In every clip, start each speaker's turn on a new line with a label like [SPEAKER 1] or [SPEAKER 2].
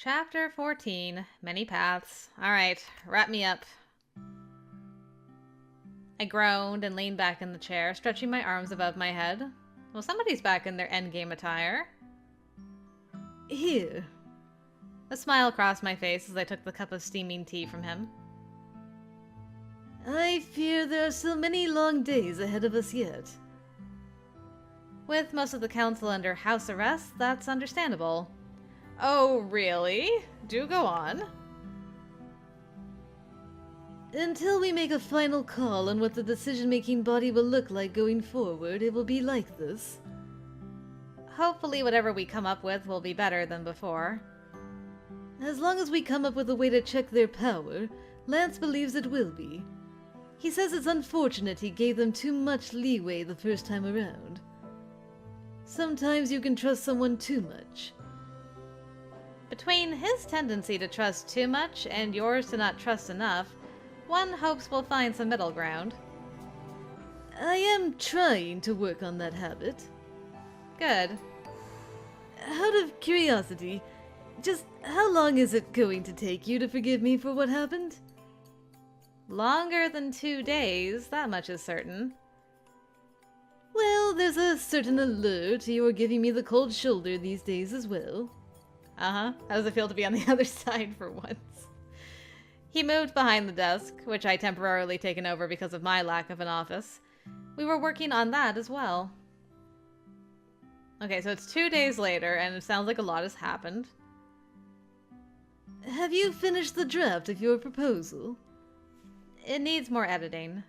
[SPEAKER 1] Chapter 14. Many Paths. Alright, wrap me up. I groaned and leaned back in the chair, stretching my arms above my head. Well, somebody's back in their endgame attire.
[SPEAKER 2] Here.
[SPEAKER 1] A smile crossed my face as I took the cup of steaming tea from him.
[SPEAKER 2] I fear there are still many long days ahead of us yet.
[SPEAKER 1] With most of the council under house arrest, that's understandable. Oh, really? Do go on.
[SPEAKER 2] Until we make a final call on what the decision-making body will look like going forward, it will be like this.
[SPEAKER 1] Hopefully whatever we come up with will be better than before.
[SPEAKER 2] As long as we come up with a way to check their power, Lance believes it will be. He says it's unfortunate he gave them too much leeway the first time around. Sometimes you can trust someone too much.
[SPEAKER 1] Between his tendency to trust too much and yours to not trust enough, one hopes we'll find some middle ground.
[SPEAKER 2] I am trying to work on that habit.
[SPEAKER 1] Good.
[SPEAKER 2] Out of curiosity, just how long is it going to take you to forgive me for what happened?
[SPEAKER 1] Longer than 2 days, that much is certain.
[SPEAKER 2] Well, there's a certain allure to your giving me the cold shoulder these days as well.
[SPEAKER 1] Uh-huh. How does it feel to be on the other side for once? He moved behind the desk, which I temporarily taken over because of my lack of an office. We were working on that as well. Okay, so it's 2 days later, and it sounds like a lot has happened.
[SPEAKER 2] Have you finished the draft of your proposal?
[SPEAKER 1] It needs more editing.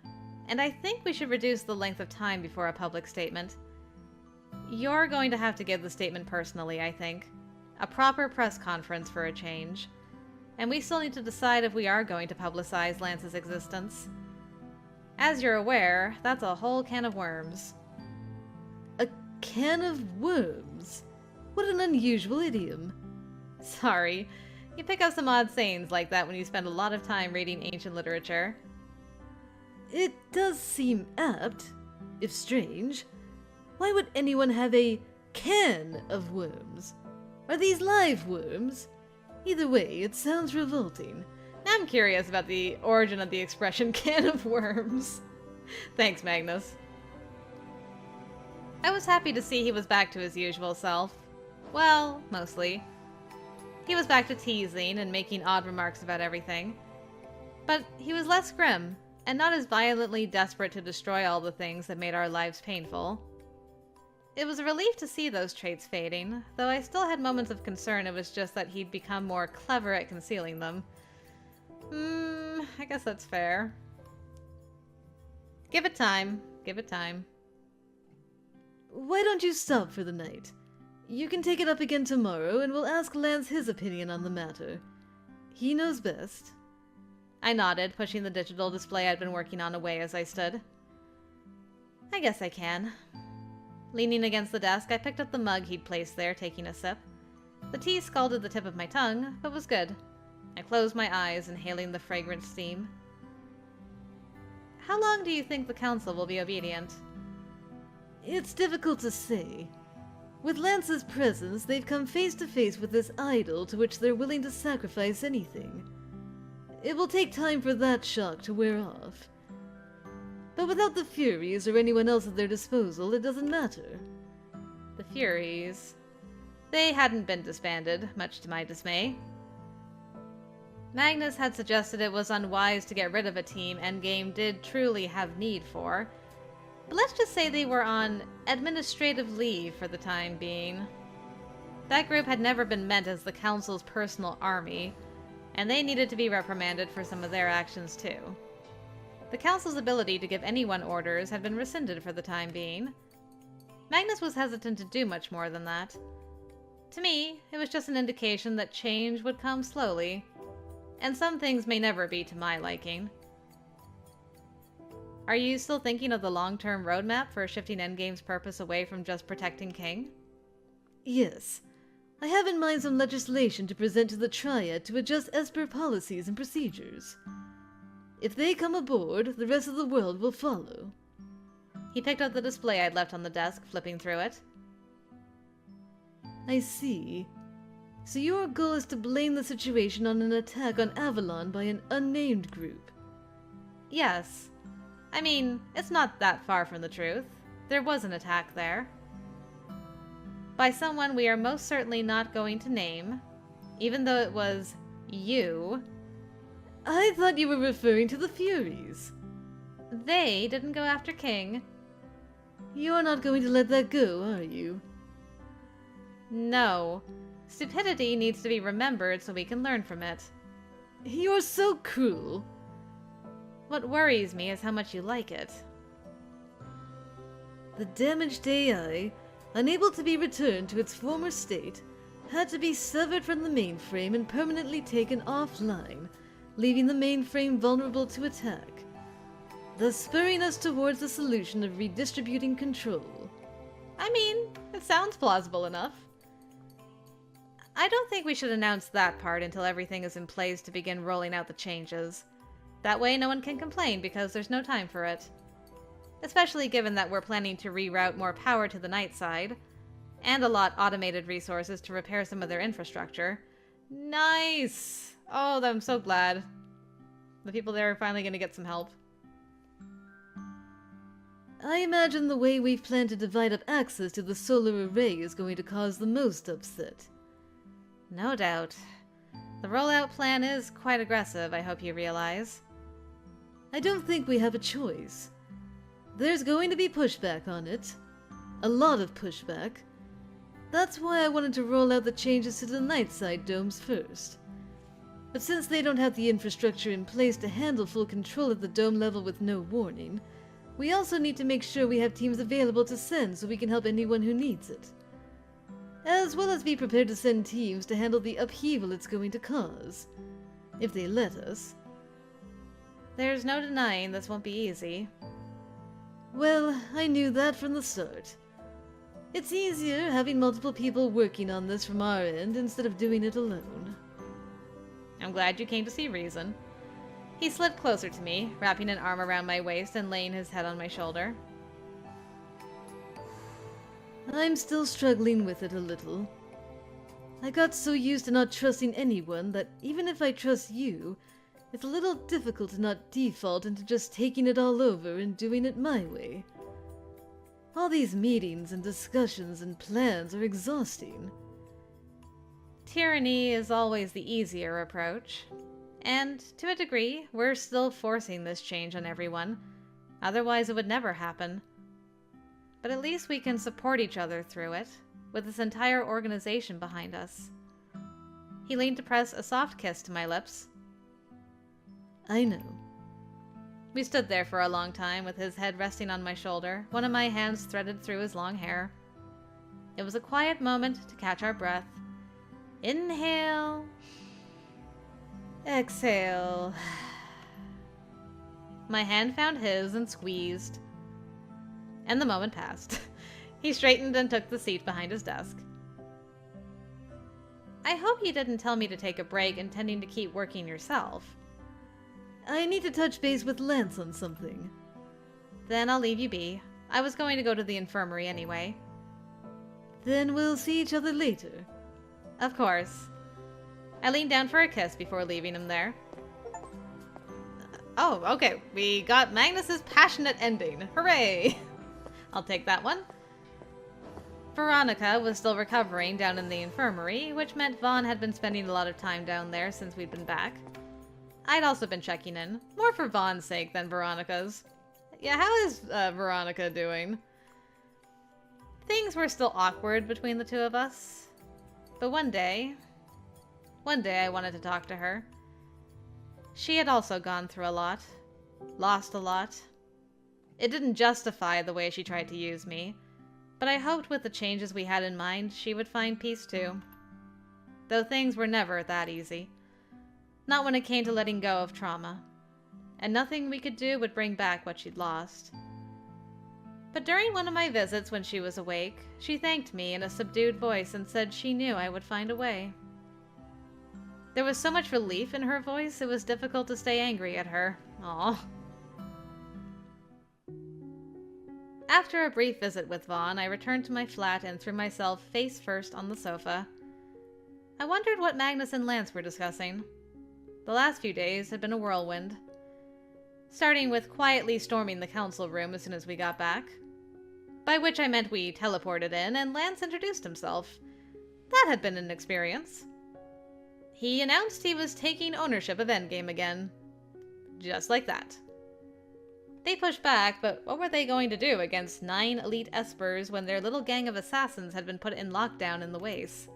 [SPEAKER 1] And I think we should reduce the length of time before a public statement. You're going to have to give the statement personally, I think. A proper press conference for a change. And we still need to decide if we are going to publicize Lance's existence. As you're aware, that's a whole can of worms.
[SPEAKER 2] A can of worms? What an unusual idiom.
[SPEAKER 1] Sorry. You pick up some odd sayings like that when you spend a lot of time reading ancient literature.
[SPEAKER 2] It does seem apt, if strange. Why would anyone have a can of worms? Are these live worms? Either way, it sounds revolting.
[SPEAKER 1] I'm curious about the origin of the expression can of worms. Thanks, Magnus. I was happy to see he was back to his usual self. Well, mostly. He was back to teasing and making odd remarks about everything. But he was less grim, and not as violently desperate to destroy all the things that made our lives painful. It was a relief to see those traits fading, though I still had moments of concern it was just that he'd become more clever at concealing them. I guess that's fair. Give it time. Give it time.
[SPEAKER 2] Why don't you stop for the night? You can take it up again tomorrow, and we'll ask Lance his opinion on the matter. He knows best.
[SPEAKER 1] I nodded, pushing the digital display I'd been working on away as I stood. I guess I can. Leaning against the desk, I picked up the mug he'd placed there, taking a sip. The tea scalded the tip of my tongue, but was good. I closed my eyes, inhaling the fragrant steam. How long do you think the council will be obedient?
[SPEAKER 2] It's difficult to say. With Lance's presence, they've come face to face with this idol to which they're willing to sacrifice anything. It will take time for that shock to wear off. But without the Furies or anyone else at their disposal, it doesn't matter.
[SPEAKER 1] The Furies. They hadn't been disbanded, much to my dismay. Magnus had suggested it was unwise to get rid of a team Endgame did truly have need for. But let's just say they were on administrative leave for the time being. That group had never been meant as the Council's personal army, and they needed to be reprimanded for some of their actions too. The Council's ability to give anyone orders had been rescinded for the time being. Magnus was hesitant to do much more than that. To me, it was just an indication that change would come slowly, and some things may never be to my liking. Are you still thinking of the long-term roadmap for shifting Endgame's purpose away from just protecting King?
[SPEAKER 2] Yes. I have in mind some legislation to present to the Triad to adjust Esper policies and procedures. If they come aboard, the rest of the world will follow.
[SPEAKER 1] He picked up the display I'd left on the desk, flipping through it.
[SPEAKER 2] I see. So your goal is to blame the situation on an attack on Avalon by an unnamed group?
[SPEAKER 1] Yes. I mean, it's not that far from the truth. There was an attack there. By someone we are most certainly not going to name, even though it was you.
[SPEAKER 2] I thought you were referring to the Furies.
[SPEAKER 1] They didn't go after King.
[SPEAKER 2] You're not going to let that go, are you?
[SPEAKER 1] No. Stupidity needs to be remembered so we can learn from it.
[SPEAKER 2] You're so cruel.
[SPEAKER 1] What worries me is how much you like it.
[SPEAKER 2] The damaged AI, unable to be returned to its former state, had to be severed from the mainframe and permanently taken offline, leaving the mainframe vulnerable to attack, thus spurring us towards the solution of redistributing control.
[SPEAKER 1] I mean, it sounds plausible enough. I don't think we should announce that part until everything is in place to begin rolling out the changes. That way no one can complain because there's no time for it. Especially given that we're planning to reroute more power to the night side, and allot automated resources to repair some of their infrastructure. Nice! Oh, I'm so glad. The people there are finally going to get some help.
[SPEAKER 2] I imagine the way we've planned to divide up access to the solar array is going to cause the most upset.
[SPEAKER 1] No doubt. The rollout plan is quite aggressive, I hope you realize.
[SPEAKER 2] I don't think we have a choice. There's going to be pushback on it. A lot of pushback. That's why I wanted to roll out the changes to the Nightside domes first. But since they don't have the infrastructure in place to handle full control at the dome level with no warning, we also need to make sure we have teams available to send so we can help anyone who needs it. As well as be prepared to send teams to handle the upheaval it's going to cause. If they let us.
[SPEAKER 1] There's no denying this won't be easy.
[SPEAKER 2] Well, I knew that from the start. It's easier having multiple people working on this from our end instead of doing it alone.
[SPEAKER 1] I'm glad you came to see reason. He slid closer to me, wrapping an arm around my waist and laying his head on my shoulder.
[SPEAKER 2] I'm still struggling with it a little. I got so used to not trusting anyone that even if I trust you, it's a little difficult to not default into just taking it all over and doing it my way. All these meetings and discussions and plans are exhausting.
[SPEAKER 1] Tyranny is always the easier approach. And, to a degree, we're still forcing this change on everyone. Otherwise it would never happen. But at least we can support each other through it, with this entire organization behind us. He leaned to press a soft kiss to my lips.
[SPEAKER 2] I know.
[SPEAKER 1] We stood there for a long time, with his head resting on my shoulder, one of my hands threaded through his long hair. It was a quiet moment to catch our breath. Inhale. Exhale. My hand found his and squeezed. And the moment passed. He straightened and took the seat behind his desk. I hope you didn't tell me to take a break intending to keep working yourself.
[SPEAKER 2] I need to touch base with Lance on something.
[SPEAKER 1] Then I'll leave you be. I was going to go to the infirmary anyway.
[SPEAKER 2] Then we'll see each other later.
[SPEAKER 1] Of course. I leaned down for a kiss before leaving him there. Oh, okay. We got Magnus's passionate ending. Hooray! I'll take that one. Veronica was still recovering down in the infirmary, which meant Vaughn had been spending a lot of time down there since we'd been back. I'd also been checking in, more for Vaughn's sake than Veronica's. Yeah, how is Veronica doing? Things were still awkward between the two of us. But one day I wanted to talk to her. She had also gone through a lot, lost a lot. It didn't justify the way she tried to use me, but I hoped with the changes we had in mind, she would find peace too. Though things were never that easy. Not when it came to letting go of trauma. And nothing we could do would bring back what she'd lost. But during one of my visits when she was awake, she thanked me in a subdued voice and said she knew I would find a way. There was so much relief in her voice, it was difficult to stay angry at her. Aww. After a brief visit with Vaughn, I returned to my flat and threw myself face first on the sofa. I wondered what Magnus and Lance were discussing. The last few days had been a whirlwind. Starting with quietly storming the council room as soon as we got back. By which I meant we teleported in, and Lance introduced himself. That had been an experience. He announced he was taking ownership of Endgame again. Just like that. They pushed back, but what were they going to do against 9 elite Espers when their little gang of assassins had been put in lockdown in the wastes?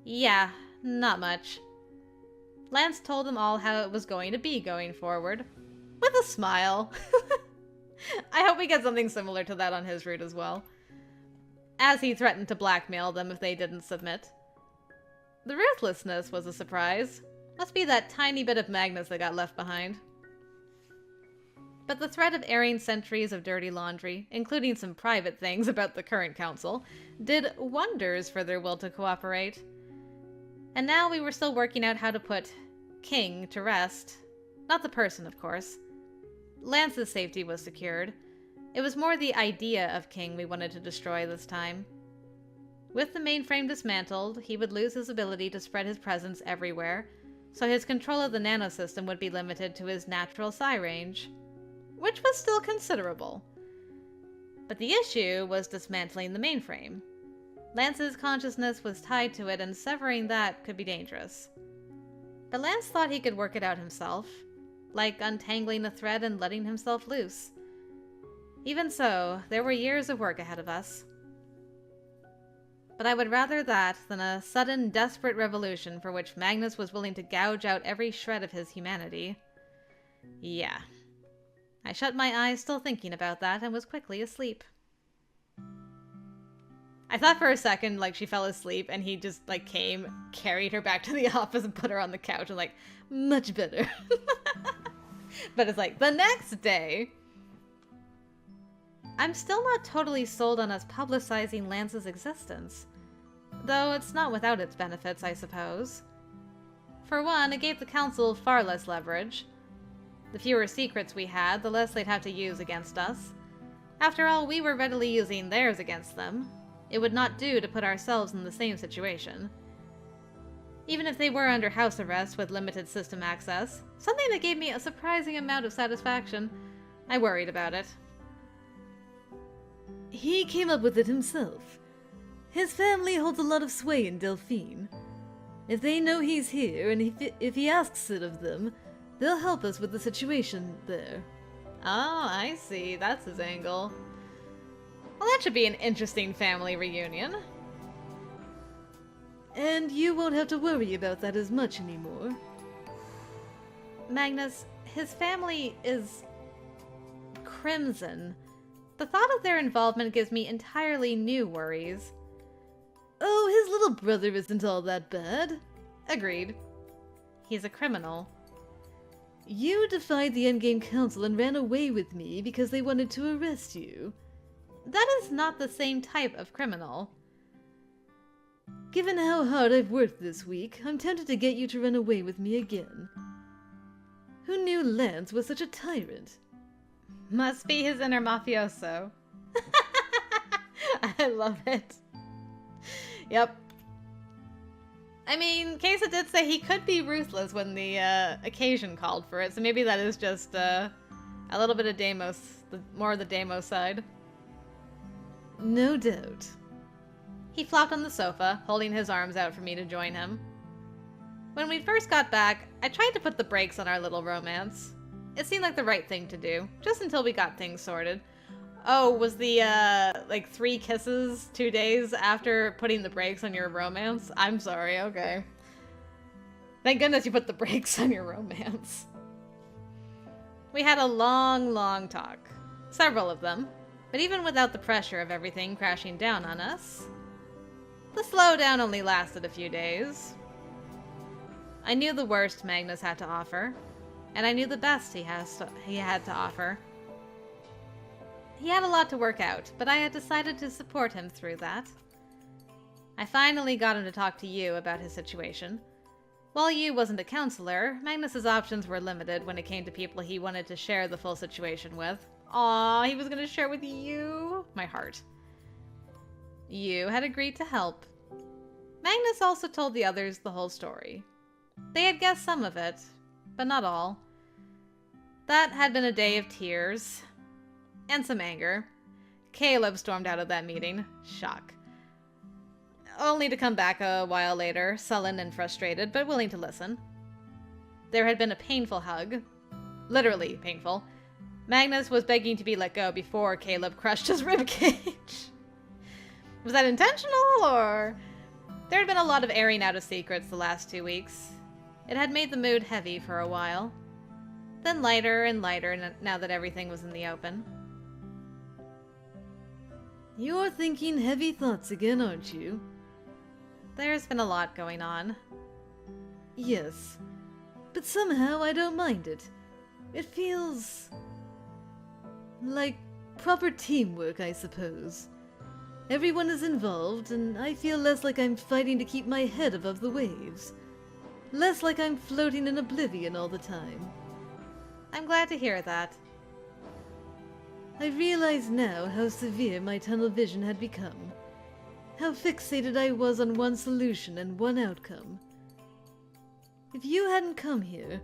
[SPEAKER 1] Yeah, not much. Lance told them all how it was going to be going forward. With a smile. I hope we get something similar to that on his route as well. As he threatened to blackmail them if they didn't submit. The ruthlessness was a surprise. Must be that tiny bit of Magnus that got left behind. But the threat of airing centuries of dirty laundry, including some private things about the current council, did wonders for their will to cooperate. And now we were still working out how to put King to rest. Not the person, of course. Lance's safety was secured. It was more the idea of King we wanted to destroy this time. With the mainframe dismantled, he would lose his ability to spread his presence everywhere, so his control of the nanosystem would be limited to his natural psi range. Which was still considerable. But the issue was dismantling the mainframe. Lance's consciousness was tied to it, and severing that could be dangerous. But Lance thought he could work it out himself, like untangling a thread and letting himself loose. Even so, there were years of work ahead of us. But I would rather that than a sudden, desperate revolution for which Magnus was willing to gouge out every shred of his humanity. Yeah. I shut my eyes still thinking about that and was quickly asleep. I thought for a second, like, she fell asleep and he just, like, came, carried her back to the office and put her on the couch and, like, much better. But it's like, the next day. I'm still not totally sold on us publicizing Lance's existence. Though it's not without its benefits, I suppose. For one, it gave the council far less leverage. The fewer secrets we had, the less they'd have to use against us. After all, we were readily using theirs against them. It would not do to put ourselves in the same situation. Even if they were under house arrest with limited system access, something that gave me a surprising amount of satisfaction, I worried about it.
[SPEAKER 2] He came up with it himself. His family holds a lot of sway in Delphine. If they know he's here, and if he asks it of them, they'll help us with the situation there.
[SPEAKER 1] Oh, I see. That's his angle. Well, that should be an interesting family reunion.
[SPEAKER 2] And you won't have to worry about that as much anymore.
[SPEAKER 1] Magnus, his family is crimson. The thought of their involvement gives me entirely new worries.
[SPEAKER 2] Oh, his little brother isn't all that bad.
[SPEAKER 1] Agreed. He's a criminal.
[SPEAKER 2] You defied the Endgame Council and ran away with me because they wanted to arrest you.
[SPEAKER 1] That is not the same type of criminal.
[SPEAKER 2] Given how hard I've worked this week, I'm tempted to get you to run away with me again. Who knew Lance was such a tyrant?
[SPEAKER 1] Must be his inner mafioso. I love it. Yep. I mean, Kesa did say he could be ruthless when the occasion called for it, so maybe that is just a little bit of Deimos, more of the Deimos side.
[SPEAKER 2] No doubt.
[SPEAKER 1] He flopped on the sofa, holding his arms out for me to join him. When we first got back, I tried to put the brakes on our little romance. It seemed like the right thing to do, just until we got things sorted. Oh, was the, like 3 kisses 2 days after putting the brakes on your romance? I'm sorry, okay. Thank goodness you put the brakes on your romance. We had a long, long talk. Several of them. But even without the pressure of everything crashing down on us, the slowdown only lasted a few days. I knew the worst Magnus had to offer, and I knew the best he had to offer. He had a lot to work out, but I had decided to support him through that. I finally got him to talk to you about his situation. While you wasn't a counselor, Magnus's options were limited when it came to people he wanted to share the full situation with. Aww, he was gonna share with you? My heart. You had agreed to help. Magnus also told the others the whole story. They had guessed some of it, but not all. That had been a day of tears. And some anger. Caleb stormed out of that meeting. Shock. Only to come back a while later, sullen and frustrated, but willing to listen. There had been a painful hug. Literally painful. Magnus was begging to be let go before Caleb crushed his ribcage. Was that intentional, or...? There had been a lot of airing out of secrets the last 2 weeks. It had made the mood heavy for a while. Then lighter and lighter now that everything was in the open.
[SPEAKER 2] You're thinking heavy thoughts again, aren't you?
[SPEAKER 1] There's been a lot going on.
[SPEAKER 2] Yes, but somehow I don't mind it. It feels... like proper teamwork, I suppose. Everyone is involved, and I feel less like I'm fighting to keep my head above the waves. Less like I'm floating in oblivion all the time.
[SPEAKER 1] I'm glad to hear that.
[SPEAKER 2] I realize now how severe my tunnel vision had become. How fixated I was on one solution and one outcome. If you hadn't come here,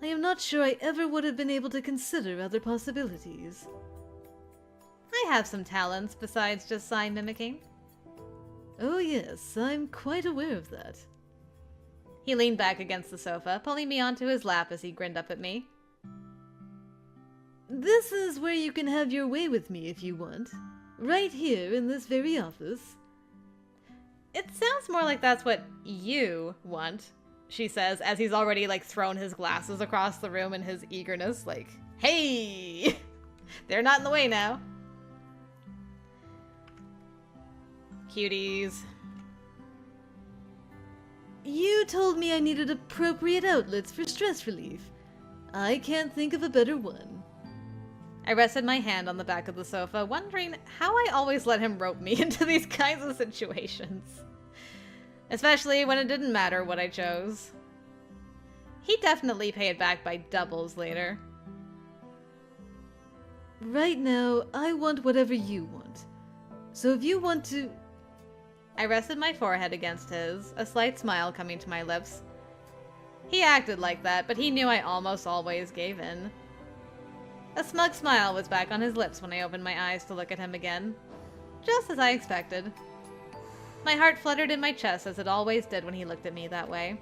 [SPEAKER 2] I am not sure I ever would have been able to consider other possibilities.
[SPEAKER 1] I have some talents besides just sign mimicking.
[SPEAKER 2] Oh yes, I'm quite aware of that.
[SPEAKER 1] He leaned back against the sofa, pulling me onto his lap as he grinned up at me.
[SPEAKER 2] This is where you can have your way with me if you want. Right here in this very office.
[SPEAKER 1] It sounds more like that's what you want, she says, as he's already, thrown his glasses across the room in his eagerness. Hey! They're not in the way now. Cuties.
[SPEAKER 2] You told me I needed appropriate outlets for stress relief. I can't think of a better one.
[SPEAKER 1] I rested my hand on the back of the sofa, wondering how I always let him rope me into these kinds of situations. Especially when it didn't matter what I chose. He'd definitely pay it back by doubles later.
[SPEAKER 2] Right now, I want whatever you want. So if you want to...
[SPEAKER 1] I rested my forehead against his, a slight smile coming to my lips. He acted like that, but he knew I almost always gave in. A smug smile was back on his lips when I opened my eyes to look at him again. Just as I expected. My heart fluttered in my chest as it always did when he looked at me that way.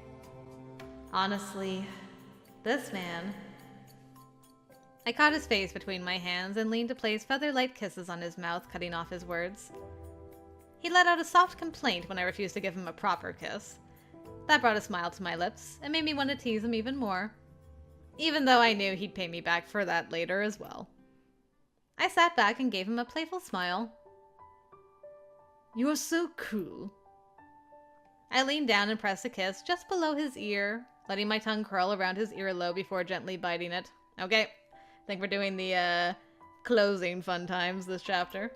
[SPEAKER 1] Honestly, this man... I caught his face between my hands and leaned to place feather-light kisses on his mouth, cutting off his words. He let out a soft complaint when I refused to give him a proper kiss. That brought a smile to my lips and made me want to tease him even more. Even though I knew he'd pay me back for that later as well. I sat back and gave him a playful smile.
[SPEAKER 2] You're so cruel.
[SPEAKER 1] I leaned down and pressed a kiss just below his ear, letting my tongue curl around his earlobe before gently biting it. Okay, I think we're doing the, closing fun times this chapter.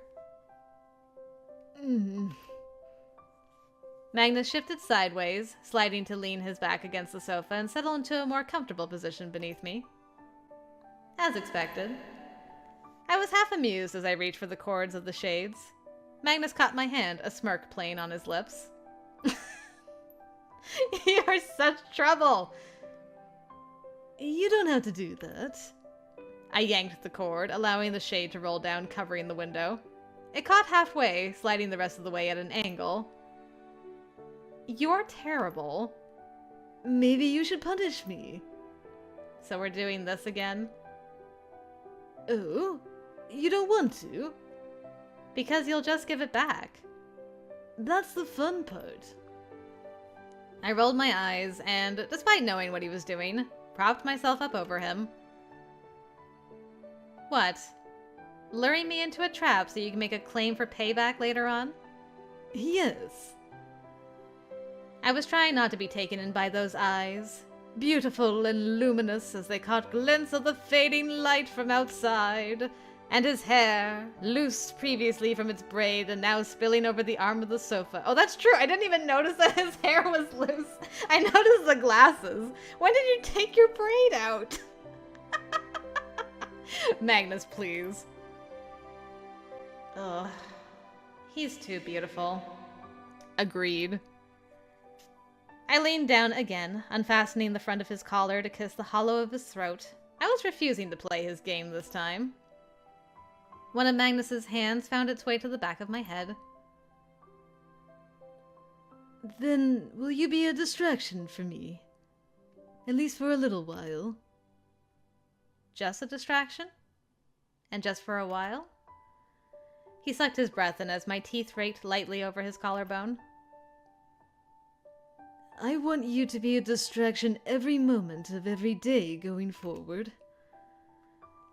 [SPEAKER 1] Magnus shifted sideways, sliding to lean his back against the sofa and settle into a more comfortable position beneath me. As expected. I was half amused as I reached for the cords of the shades. Magnus caught my hand, a smirk playing on his lips. You're such trouble!
[SPEAKER 2] You don't have to do that.
[SPEAKER 1] I yanked the cord, allowing the shade to roll down, covering the window. It caught halfway, sliding the rest of the way at an angle. You're terrible.
[SPEAKER 2] Maybe you should punish me.
[SPEAKER 1] So we're doing this again?
[SPEAKER 2] Oh? You don't want to?
[SPEAKER 1] Because you'll just give it back.
[SPEAKER 2] That's the fun part.
[SPEAKER 1] I rolled my eyes and, despite knowing what he was doing, propped myself up over him. What? Luring me into a trap so you can make a claim for payback later on?
[SPEAKER 2] Yes.
[SPEAKER 1] I was trying not to be taken in by those eyes, beautiful and luminous as they caught glints of the fading light from outside, and his hair, loose previously from its braid and now spilling over the arm of the sofa. Oh, that's true. I didn't even notice that his hair was loose. I noticed the glasses. When did you take your braid out? Magnus, please. Ugh. He's too beautiful. Agreed. I leaned down again, unfastening the front of his collar to kiss the hollow of his throat. I was refusing to play his game this time. One of Magnus's hands found its way to the back of my head.
[SPEAKER 2] Then will you be a distraction for me? At least for a little while.
[SPEAKER 1] Just a distraction? And just for a while? He sucked his breath in as my teeth raked lightly over his collarbone.
[SPEAKER 2] I want you to be a distraction every moment of every day going forward.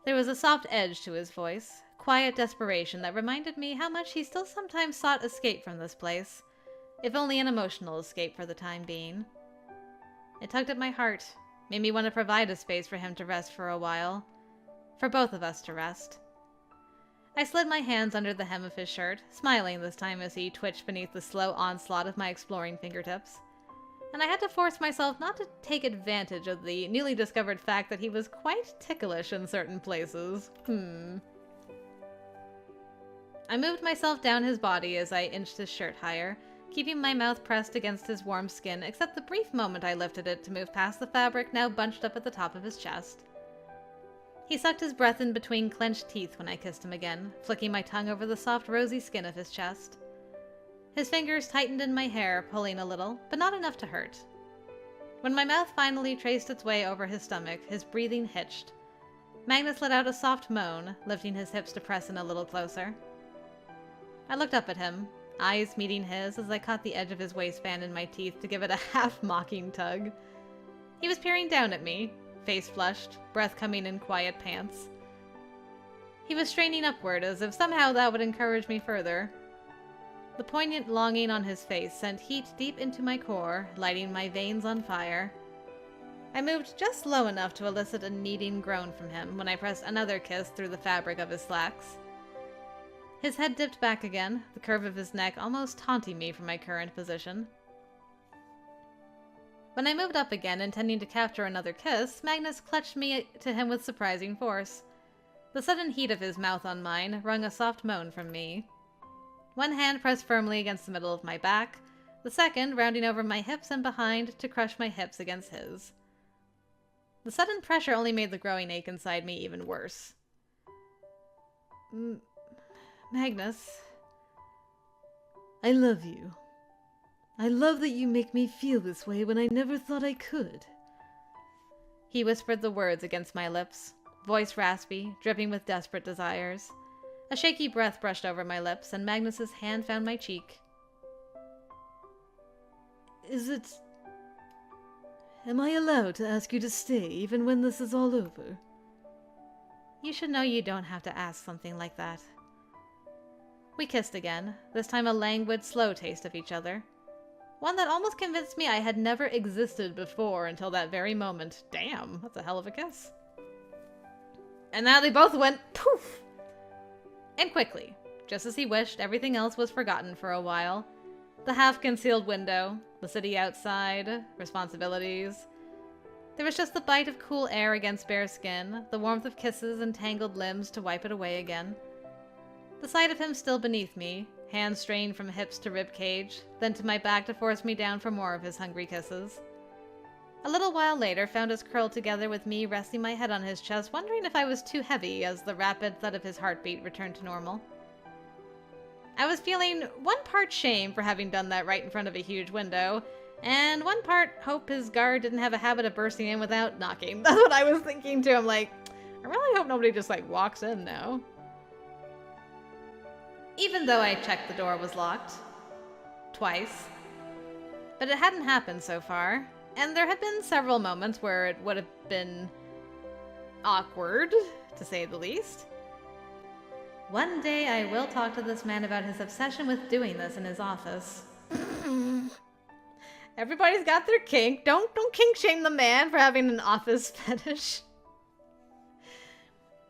[SPEAKER 1] There was a soft edge to his voice, quiet desperation that reminded me how much he still sometimes sought escape from this place, if only an emotional escape for the time being. It tugged at my heart, made me want to provide a space for him to rest for a while, for both of us to rest. I slid my hands under the hem of his shirt, smiling this time as he twitched beneath the slow onslaught of my exploring fingertips. And I had to force myself not to take advantage of the newly discovered fact that he was quite ticklish in certain places. I moved myself down his body as I inched his shirt higher, keeping my mouth pressed against his warm skin except the brief moment I lifted it to move past the fabric now bunched up at the top of his chest. He sucked his breath in between clenched teeth when I kissed him again, flicking my tongue over the soft rosy skin of his chest. His fingers tightened in my hair, pulling a little, but not enough to hurt. When my mouth finally traced its way over his stomach, his breathing hitched. Magnus let out a soft moan, lifting his hips to press in a little closer. I looked up at him, eyes meeting his as I caught the edge of his waistband in my teeth to give it a half-mocking tug. He was peering down at me, face flushed, breath coming in quiet pants. He was straining upward as if somehow that would encourage me further. The poignant longing on his face sent heat deep into my core, lighting my veins on fire. I moved just low enough to elicit a kneading groan from him when I pressed another kiss through the fabric of his slacks. His head dipped back again, the curve of his neck almost taunting me from my current position. When I moved up again, intending to capture another kiss, Magnus clutched me to him with surprising force. The sudden heat of his mouth on mine wrung a soft moan from me. One hand pressed firmly against the middle of my back, the second rounding over my hips and behind to crush my hips against his. The sudden pressure only made the growing ache inside me even worse.
[SPEAKER 2] Magnus, I love you. I love that you make me feel this way when I never thought I could.
[SPEAKER 1] He whispered the words against my lips, voice raspy, dripping with desperate desires. A shaky breath brushed over my lips, and Magnus's hand found my cheek.
[SPEAKER 2] Am I allowed to ask you to stay even when this is all over?
[SPEAKER 1] You should know you don't have to ask something like that. We kissed again, this time a languid, slow taste of each other. One that almost convinced me I had never existed before until that very moment. Damn, that's a hell of a kiss. And now they both went poof! And quickly, just as he wished, everything else was forgotten for a while. The half-concealed window, the city outside, responsibilities. There was just the bite of cool air against bare skin, the warmth of kisses and tangled limbs to wipe it away again. The sight of him still beneath me, hands strained from hips to rib cage, then to my back to force me down for more of his hungry kisses. A little while later found us curled together with me resting my head on his chest, wondering if I was too heavy as the rapid thud of his heartbeat returned to normal. I was feeling one part shame for having done that right in front of a huge window, and one part hope his guard didn't have a habit of bursting in without knocking. That's what I was thinking too. I'm like, I really hope nobody just walks in now. Even though I checked the door was locked. Twice. But it hadn't happened so far. And there had been several moments where it would have been awkward, to say the least. One day I will talk to this man about his obsession with doing this in his office. Everybody's got their kink. Don't kink shame the man for having an office fetish.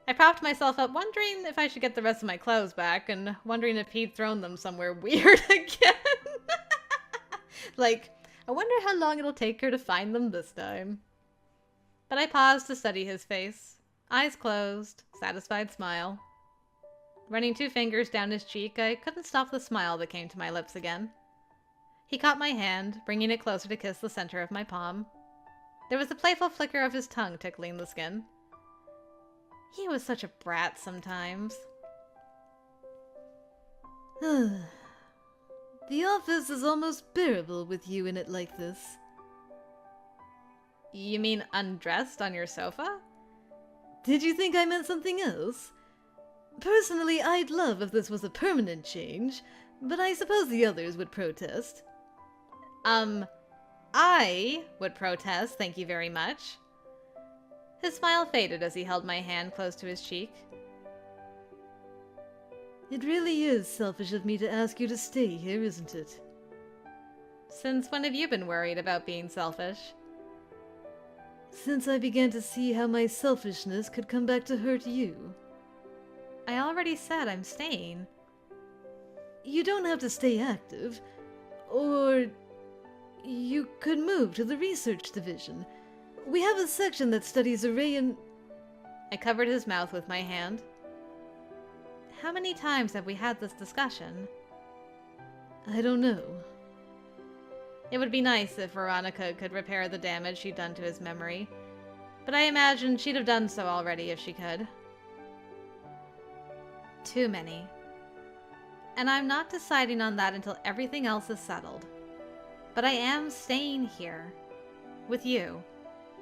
[SPEAKER 1] I propped myself up, wondering if I should get the rest of my clothes back, and wondering if he'd thrown them somewhere weird again. I wonder how long it'll take her to find them this time. But I paused to study his face. Eyes closed, satisfied smile. Running 2 fingers down his cheek, I couldn't stop the smile that came to my lips again. He caught my hand, bringing it closer to kiss the center of my palm. There was a playful flicker of his tongue tickling the skin. He was such a brat sometimes.
[SPEAKER 2] The office is almost bearable with you in it like this.
[SPEAKER 1] You mean undressed on your sofa?
[SPEAKER 2] Did you think I meant something else? Personally, I'd love if this was a permanent change, but I suppose the others would protest.
[SPEAKER 1] I would protest, thank you very much. His smile faded as he held my hand close to his cheek.
[SPEAKER 2] It really is selfish of me to ask you to stay here, isn't it?
[SPEAKER 1] Since when have you been worried about being selfish?
[SPEAKER 2] Since I began to see how my selfishness could come back to hurt you.
[SPEAKER 1] I already said I'm staying.
[SPEAKER 2] You don't have to stay active, or you could move to the research division. We have a section that studies array and...
[SPEAKER 1] I covered his mouth with my hand. How many times have we had this discussion?
[SPEAKER 2] I don't know.
[SPEAKER 1] It would be nice if Veronica could repair the damage she'd done to his memory, but I imagine she'd have done so already if she could. Too many. And I'm not deciding on that until everything else is settled. But I am staying here. With you.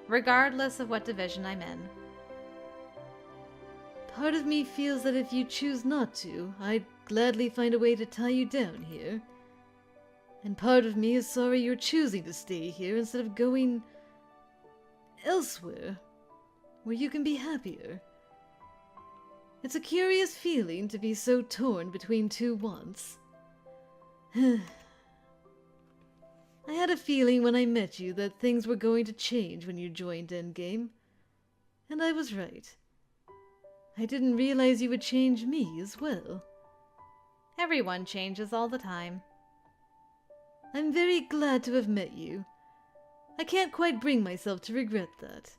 [SPEAKER 1] Regardless of what division I'm in.
[SPEAKER 2] Part of me feels that if you choose not to, I'd gladly find a way to tie you down here. And part of me is sorry you're choosing to stay here instead of going elsewhere, where you can be happier. It's a curious feeling to be so torn between two wants. I had a feeling when I met you that things were going to change when you joined Endgame. And I was right. I didn't realize you would change me as well.
[SPEAKER 1] Everyone changes all the time.
[SPEAKER 2] I'm very glad to have met you. I can't quite bring myself to regret that.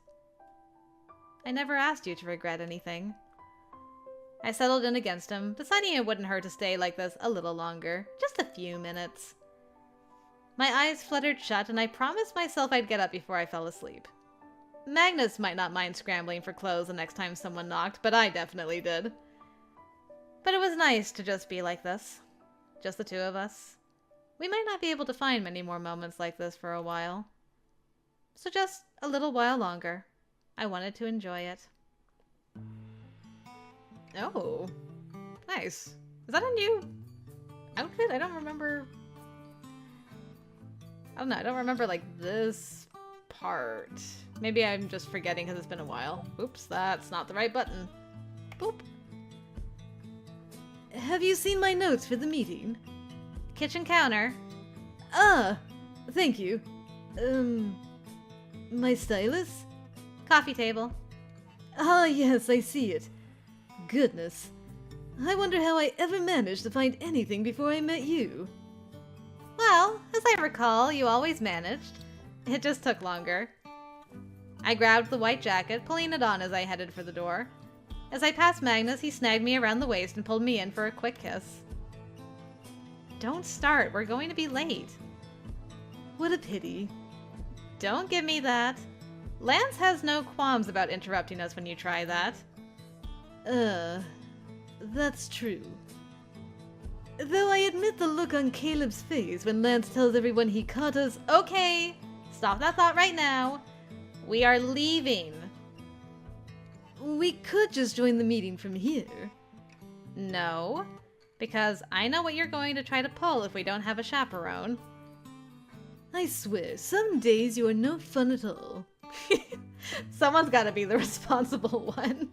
[SPEAKER 1] I never asked you to regret anything. I settled in against him, deciding it wouldn't hurt to stay like this a little longer. Just a few minutes. My eyes fluttered shut, and I promised myself I'd get up before I fell asleep. Magnus might not mind scrambling for clothes the next time someone knocked, but I definitely did. But it was nice to just be like this. Just the two of us. We might not be able to find many more moments like this for a while. So just a little while longer. I wanted to enjoy it. Oh, nice. Is that a new outfit? I don't remember. I don't know. I don't remember like this part. Maybe I'm just forgetting because it's been a while. Oops, that's not the right button. Boop.
[SPEAKER 2] Have you seen my notes for the meeting?
[SPEAKER 1] Kitchen counter.
[SPEAKER 2] Ah, thank you. My stylus?
[SPEAKER 1] Coffee table.
[SPEAKER 2] Ah, yes, I see it. Goodness. I wonder how I ever managed to find anything before I met you.
[SPEAKER 1] Well, as I recall, you always managed. It just took longer. I grabbed the white jacket, pulling it on as I headed for the door. As I passed Magnus, he snagged me around the waist and pulled me in for a quick kiss. Don't start. We're going to be late.
[SPEAKER 2] What a pity.
[SPEAKER 1] Don't give me that. Lance has no qualms about interrupting us when you try that.
[SPEAKER 2] That's true. Though I admit the look on Caleb's face when Lance tells everyone he caught us—
[SPEAKER 1] Okay, stop that thought right now. We are leaving.
[SPEAKER 2] We could just join the meeting from here.
[SPEAKER 1] No, because I know what you're going to try to pull if we don't have a chaperone.
[SPEAKER 2] I swear, some days you are no fun at all.
[SPEAKER 1] Someone's got to be the responsible one.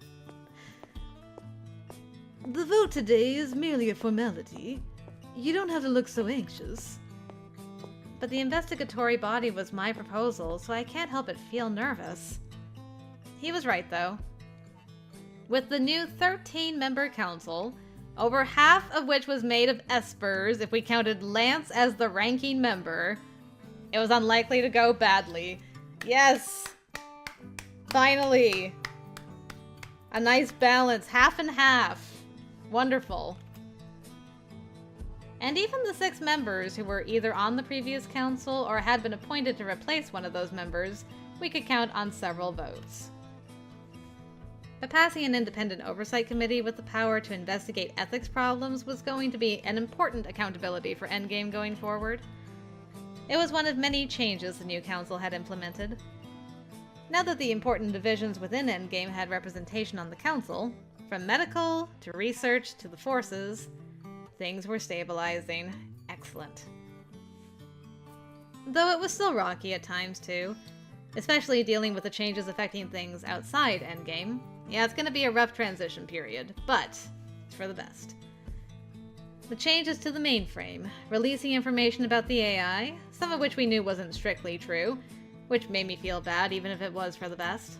[SPEAKER 2] The vote today is merely a formality. You don't have to look so anxious.
[SPEAKER 1] But the investigatory body was my proposal, so I can't help but feel nervous. He was right, though. With the new 13-member council, over half of which was made of Espers if we counted Lance as the ranking member, it was unlikely to go badly. Yes! Finally! A nice balance, half and half. Wonderful. And even the 6 members who were either on the previous council or had been appointed to replace one of those members, we could count on several votes. But passing an independent oversight committee with the power to investigate ethics problems was going to be an important accountability for Endgame going forward. It was one of many changes the new council had implemented. Now that the important divisions within Endgame had representation on the council, from medical to research to the forces, things were stabilizing. Excellent. Though it was still rocky at times too, especially dealing with the changes affecting things outside Endgame. Yeah, it's going to be a rough transition period, but it's for the best. The changes to the mainframe, releasing information about the AI, some of which we knew wasn't strictly true, which made me feel bad even if it was for the best.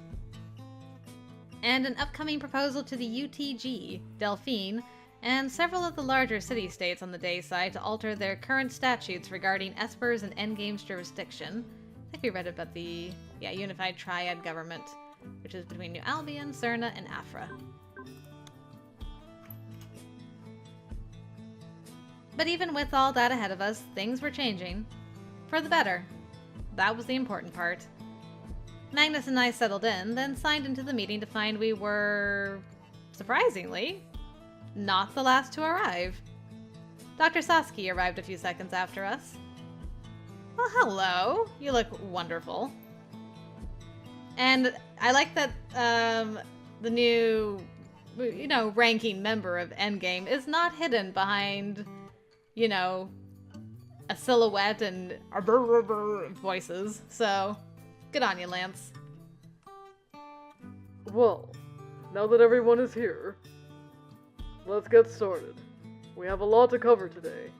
[SPEAKER 1] And an upcoming proposal to the UTG, Delphine, and several of the larger city-states on the day side to alter their current statutes regarding Esper's and Endgame's jurisdiction. I think we read about the Unified Triad Government, which is between New Albion, Cerna, and Afra. But even with all that ahead of us, things were changing. For the better. That was the important part. Magnus and I settled in, then signed into the meeting to find we were, surprisingly, not the last to arrive. Dr. Sasaki arrived a few seconds after us. Well, hello. You look wonderful. And I like that the new, ranking member of Endgame is not hidden behind, a silhouette and voices. So, good on you, Lance.
[SPEAKER 3] Well, now that everyone is here, let's get started. We have a lot to cover today.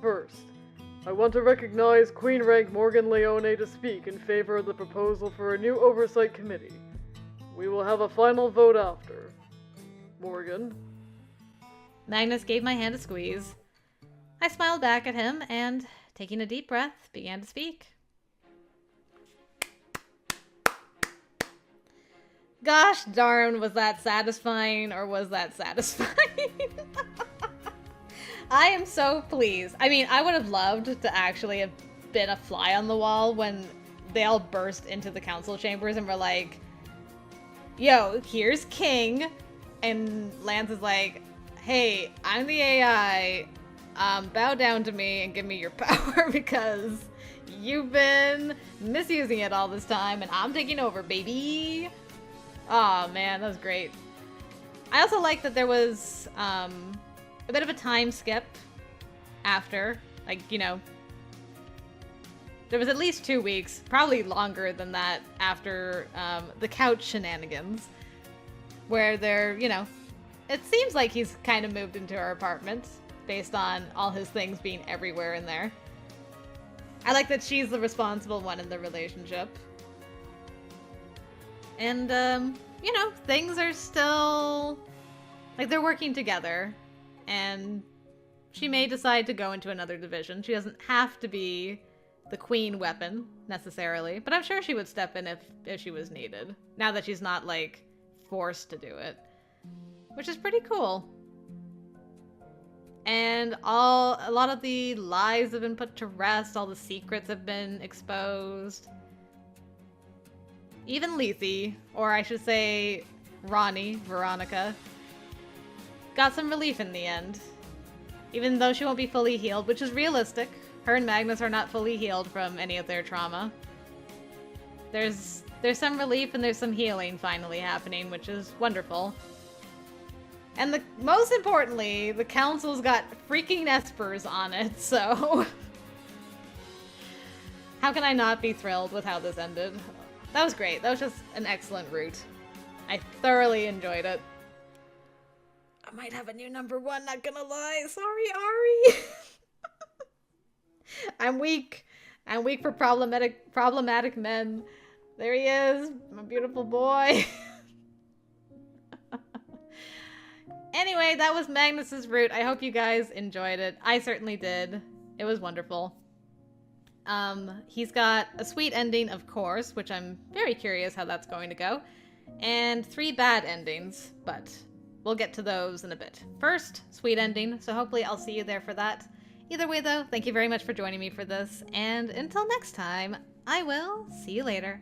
[SPEAKER 3] First, I want to recognize Queen Rank Morgan Leone to speak in favor of the proposal for a new oversight committee. We will have a final vote after. Morgan?
[SPEAKER 1] Magnus gave my hand a squeeze. I smiled back at him and, taking a deep breath, began to speak. Gosh darn, was that satisfying, or was that satisfying? I am so pleased. I mean, I would have loved to actually have been a fly on the wall when they all burst into the council chambers and were like, yo, here's King. And Lance is like, hey, I'm the AI. Bow down to me and give me your power because you've been misusing it all this time and I'm taking over, baby. Aw, man, that was great. I also like that there was a bit of a time skip after. There was at least 2 weeks, probably longer than that, after the couch shenanigans. Where they're, it seems like he's kind of moved into our apartment based on all his things being everywhere in there. I like that she's the responsible one in the relationship. And, things are still, they're working together. And she may decide to go into another division. She doesn't have to be the queen weapon, necessarily. But I'm sure she would step in if she was needed. Now that she's not, forced to do it. Which is pretty cool. And a lot of the lies have been put to rest. All the secrets have been exposed. Even Lethe, or I should say Veronica, got some relief in the end. Even though she won't be fully healed, which is realistic. Her and Magnus are not fully healed from any of their trauma. There's some relief and there's some healing finally happening, which is wonderful. And most importantly, the council's got freaking Espers on it, so how can I not be thrilled with how this ended? That was great. That was just an excellent route. I thoroughly enjoyed it. I might have a new number 1, not gonna lie. Sorry, Ari. I'm weak. I'm weak for problematic men. There he is, my beautiful boy. Anyway, that was Magnus's route. I hope you guys enjoyed it. I certainly did. It was wonderful. He's got a sweet ending, of course, which I'm very curious how that's going to go. And 3 bad endings, but we'll get to those in a bit. First, sweet ending, so hopefully I'll see you there for that. Either way though, thank you very much for joining me for this, and until next time, I will see you later.